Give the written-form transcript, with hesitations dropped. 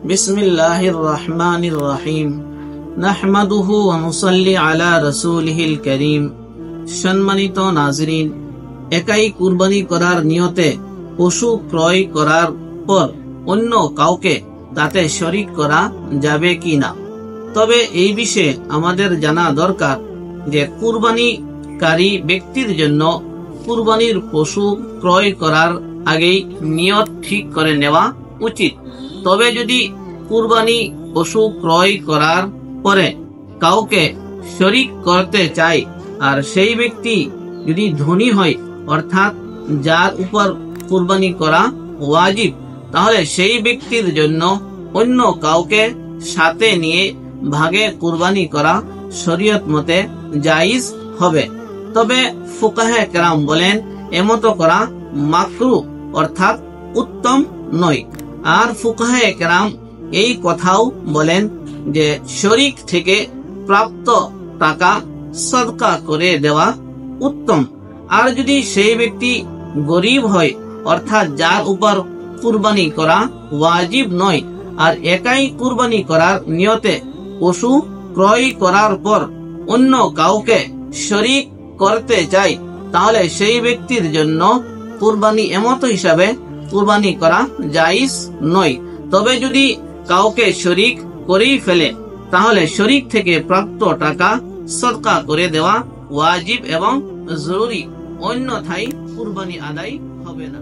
বিসমিল্লাহির রহমানির রহিম। নাহমাদুহু ওয়া নুসাল্লি আলা রাসূলিহিল কারীম। সম্মানিত নাজরিন, একাই কুরবানি করার নিয়তে পশু ক্রয় করার পর অন্য কাউকে তাতে শরীক করা যাবে কিনা। তবে এই বিষয়ে আমাদের জানা দরকার যে কুরবানিকারী ব্যক্তির জন্য কুরবানির পশু ক্রয় করার আগেই নিয়ত ঠিক করে নেওয়া উচিত। তবে যদি কুরবানি পশু ক্রয় করার পরে কাউকে শরীক করতে চায় আর সেই ব্যক্তি যদি ধনী হয়, অর্থাৎ যার উপর কুরবানি করা ওয়াজিব, তাহলে সেই ব্যক্তির জন্য অন্য কাউকে সাথে নিয়ে ভাগে কুরবানি করা শরীয়ত মতে জায়েজ হবে। তবে ফুকাহে কেরাম বলেন এমতো করা মাকরুহ, অর্থাৎ উত্তম নয়। আর ফুকাহে কেরাম এই কথাও বলেন যে শরীক থেকে প্রাপ্ত টাকা সদকা করে দেওয়া উত্তম। আর যদি সেই ব্যক্তি গরিব হয়, অর্থাৎ যার উপর কুরবানি করা ওয়াজিব নয়, আর একাই কুরবানি করার নিয়তে পশু ক্রয় করার পর অন্য কাউকে শরীক করতে চায়, তাহলে সেই ব্যক্তির জন্য কুরবানি এমতো হিসাবে কুরবানি করা জায়েজ নয়। তবে যদি কাউকে শরীক করেই ফেলে, তাহলে শরীক থেকে প্রাপ্ত টাকা সদকা করে দেওয়া ওয়াজিব এবং জরুরি, অন্যথায় কুরবানি আদায় হবে না।